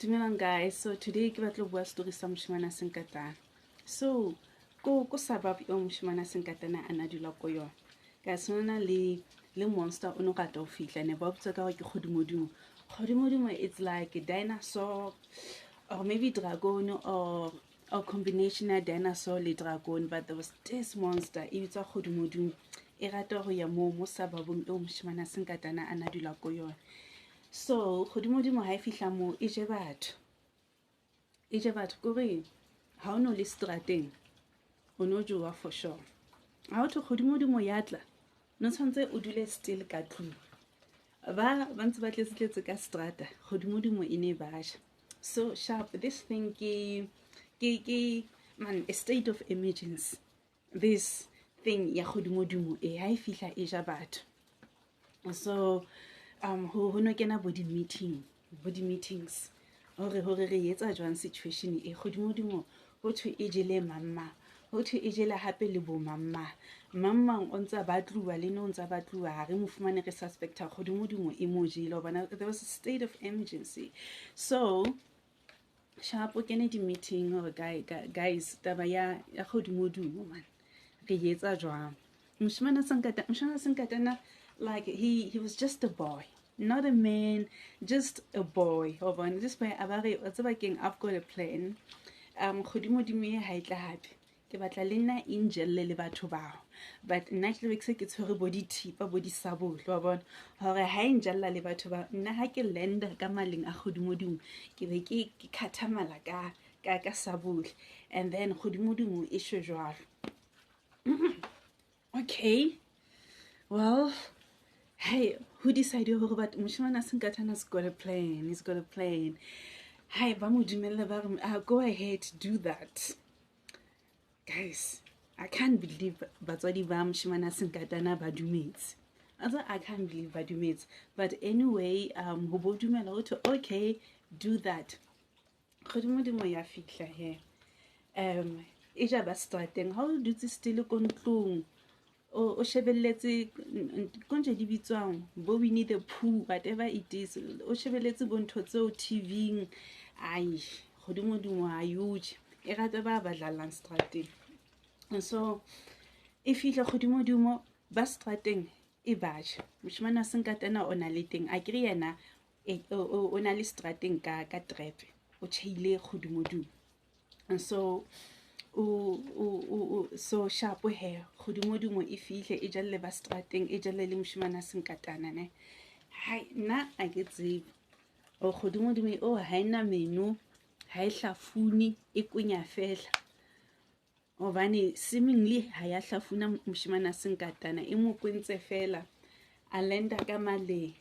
Dumelang guys, so today ke batla bua story sa moshimane Sankatana. So ko sabab yo moshimane Sankatana ana dula ko yona. Ka sona le monster o no ka ta o fihla ne ba botsa ka ke Kgodumodumo. Kgodumodumo it's like a dinosaur or maybe dragon or combination of dinosaur le dragon, but there was this monster e bitsa Kgodumodumo. E rata go ya mo sababong yo moshimane Sankatana ana dula ko yona. So Kgodumodumo ha e fihla mo e je batho kore ha o no le strateng o no jowa for sure. Ha o thwe Kgodumodumo ya tla no tshwantse o dule still ka tlung ba ntse ba tletse ka strata Kgodumodumo e ne ba ja. So sharp this thing ke man a state of emergency. This thing ya Kgodumodumo e ha e fihla e ja batho. So ho no kena body meetings hore re etsa jwang situation e Kgodumodumo ho thwe e jele mamma ho thwe e jele hape le bo mamma o ntsa batluwa le no ntsa batluwa ha re mo fumane re suspecta Kgodumodumo e mo jele hobane there was a state of emergency. So sharp o kene di meeting hore guys taba ya Kgodumodumo man re etsa jwang. Moshimane Sankatana like he was just a boy, not a man, just a boy. Just by I've got a plan. Kgodumodumo ha itla hape ke batla le nna ingelle le batho bao, but nna ke le ke tshwere body thipa body sabotlo wa bona hore ha ingella le batho ba nna ha ke lenda ka maleng a Kgodumodumo ke be ke khathamala ka sabotlo, and then Kgodumodumo e shwe jwalo. Okay, well, hey, who decided who but moshimane Sankatana's got a plan. He's got a plan. Hey, ba mo dumella ba re go ahead, do that. Guys, I can't believe batswadi ba moshimane Sankatana ba dumetse. I can't believe ba dumetse. But anyway, ho bo dumela ho thwe okay, do that. Kgodumodumo ya fihla he. E ja ba strateng ha o dutse still ko ntlong. O shebelletse konje di bitswang bo Winnie the Pooh, whatever it is, o shebelletse bo ntho tseo TV-ing. Ai Kgodumodumo a yuj e rata ba dlalang strateng. So if you Kgodumodumo ba strateng e baja moshimane Sankatana o na le teng a kry yena o na le strateng ka trap o tshile Kgodumodumo. And so so sharp he Kgodumodumo e fihle e jalle ba strateng e jalle le moshimane Sankatana ne. Hai nna a ke tsebe o Kgodumodumo o ha ina menu ha e hlafuni e kunya fela hobane seemingly ha ya hlafuna moshimane Sankatana e mo kwentse fela a lenda ka maleng.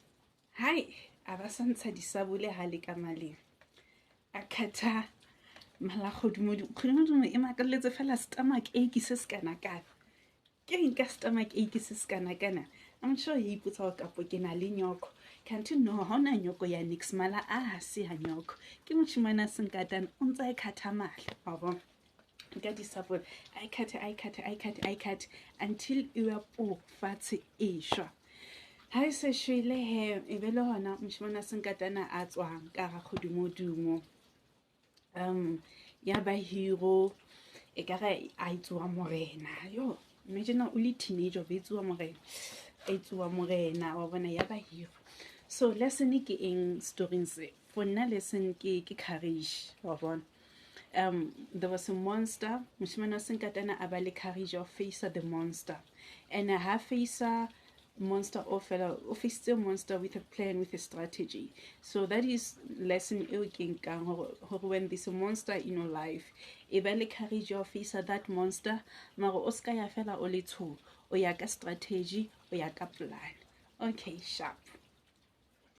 Hai a ba santsha disabole ha le ka maleng a khatha mala Kgodumodumo e makalletse fela stomach ache se skana kana ke nka stomach ache se skana kana. I'm sure he puts out kapo ke na le nyoko can't you know hona nyoko ya nix mala a se ha nyoko ke moshimane Sankatana o ntsa e khatha mala wa bona ka disapole I cut until you are po fatshe e shwa ha e se shwele he e be le hona moshimane Sankatana a tswang ka ga Kgodumodumo. Ya ba hero e ka ga a itsuwa morena yo imagine o le teenager be itsuwa morena a itsuwa morena wa bona ya ba hero. So lesson ke eng story se for nna lesson ke courage wa bona. There was a monster moshimane Sankatana a ba le courage of face the monster, and ha face monster o face the monster with a plan, with a strategy. So that is lesson e ke nkang hore when there's a monster in your life e ba le courage of face that monster maro o ska ya fela o le tsho o ya ka strategy o ya ka plan. Okay, sharp.